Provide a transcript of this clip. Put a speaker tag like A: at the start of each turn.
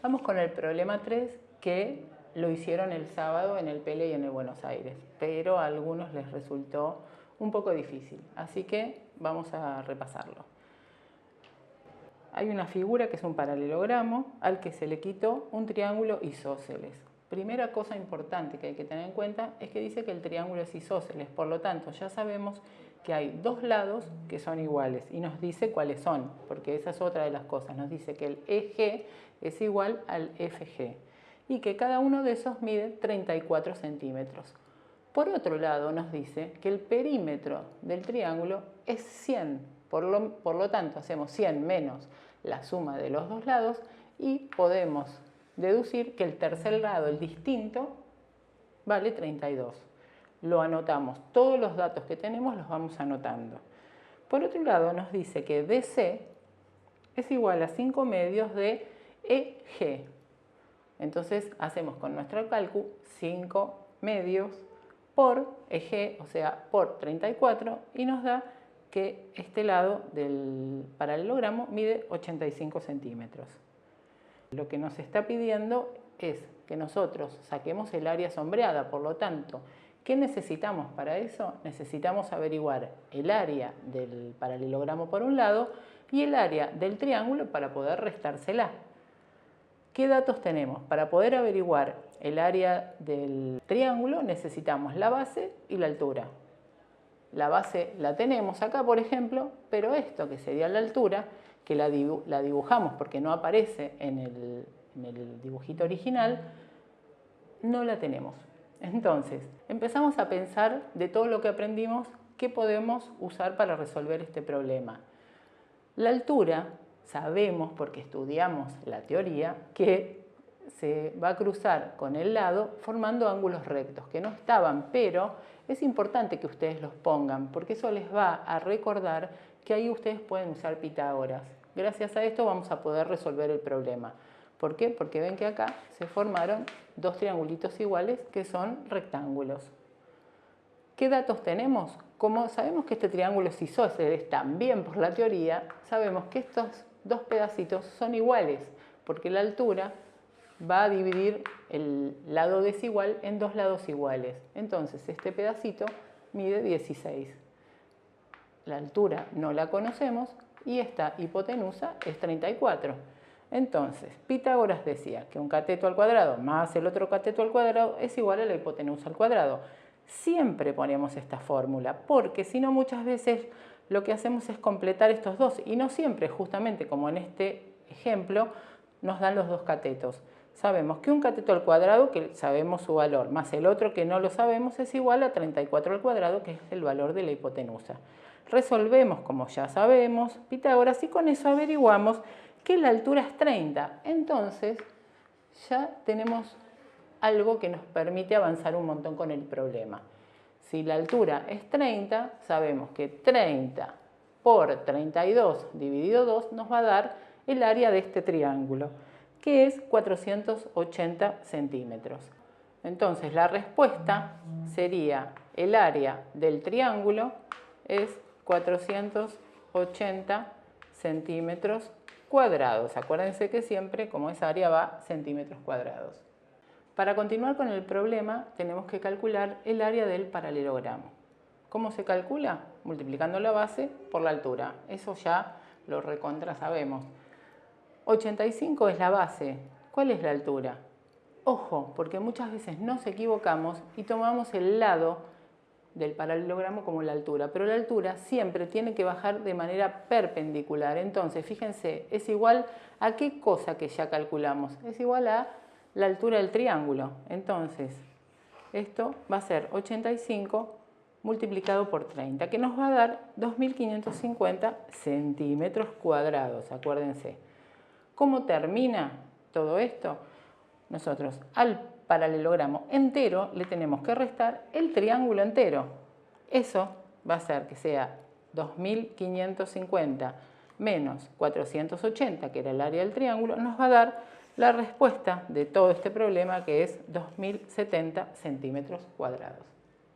A: Vamos con el problema 3, que lo hicieron el sábado en el Pele y en el Buenos Aires, pero a algunos les resultó un poco difícil, así que vamos a repasarlo. Hay una figura que es un paralelogramo al que se le quitó un triángulo isósceles. Primera cosa importante que hay que tener en cuenta es que dice que el triángulo es isósceles, por lo tanto ya sabemos que hay dos lados que son iguales y nos dice cuáles son, porque esa es otra de las cosas, nos dice que el EG es igual al FG y que cada uno de esos mide 34 centímetros. Por otro lado nos dice que el perímetro del triángulo es 100, por lo tanto hacemos 100 menos la suma de los dos lados y podemos deducir que el tercer lado, el distinto, vale 32. Lo anotamos, todos los datos que tenemos los vamos anotando. Por otro lado nos dice que DC es igual a 5 medios de EG. Entonces hacemos con nuestro cálculo 5 medios por EG, o sea, por 34, y nos da que este lado del paralelogramo mide 85 centímetros. Lo que nos está pidiendo es que nosotros saquemos el área sombreada, por lo tanto, ¿qué necesitamos para eso? Necesitamos averiguar el área del paralelogramo por un lado y el área del triángulo para poder restársela. ¿Qué datos tenemos? Para poder averiguar el área del triángulo necesitamos la base y la altura. La base la tenemos acá, por ejemplo, pero esto que sería la altura, que la dibujamos porque no aparece en el dibujito original, no la tenemos. Entonces, empezamos a pensar de todo lo que aprendimos, qué podemos usar para resolver este problema. La altura, sabemos, porque estudiamos la teoría, que se va a cruzar con el lado formando ángulos rectos, que no estaban, pero es importante que ustedes los pongan, porque eso les va a recordar que ahí ustedes pueden usar Pitágoras. Gracias a esto vamos a poder resolver el problema. ¿Por qué? Porque ven que acá se formaron dos triangulitos iguales que son rectángulos. ¿Qué datos tenemos? Como sabemos que este triángulo es isósceles también por la teoría, sabemos que estos dos pedacitos son iguales, porque la altura va a dividir el lado desigual en dos lados iguales. Entonces este pedacito mide 16. La altura no la conocemos y esta hipotenusa es 34. Entonces, Pitágoras decía que un cateto al cuadrado más el otro cateto al cuadrado es igual a la hipotenusa al cuadrado. Siempre ponemos esta fórmula, porque si no muchas veces lo que hacemos es completar estos dos y no siempre, justamente como en este ejemplo, nos dan los dos catetos. Sabemos que un cateto al cuadrado, que sabemos su valor, más el otro que no lo sabemos, es igual a 34 al cuadrado, que es el valor de la hipotenusa. Resolvemos, como ya sabemos, Pitágoras, y con eso averiguamos que la altura es 30. Entonces, ya tenemos algo que nos permite avanzar un montón con el problema. Si la altura es 30, sabemos que 30 por 32 dividido 2 nos va a dar el área de este triángulo, que es 480 centímetros. Entonces la respuesta sería el área del triángulo es 480 centímetros cuadrados. Acuérdense que siempre, como esa área va centímetros cuadrados. Para continuar con el problema, tenemos que calcular el área del paralelogramo. ¿Cómo se calcula? Multiplicando la base por la altura. Eso ya lo recontra sabemos. 85 es la base. ¿Cuál es la altura? Ojo, porque muchas veces nos equivocamos y tomamos el lado del paralelogramo como la altura, pero la altura siempre tiene que bajar de manera perpendicular. Entonces, fíjense, es igual a qué cosa que ya calculamos. Es igual a la altura del triángulo. Entonces, esto va a ser 85 multiplicado por 30, que nos va a dar 2550 centímetros cuadrados, acuérdense. ¿Cómo termina todo esto? Nosotros al paralelogramo entero le tenemos que restar el triángulo entero. Eso va a hacer que sea 2550 menos 480, que era el área del triángulo, nos va a dar la respuesta de todo este problema, que es 2070 centímetros cuadrados.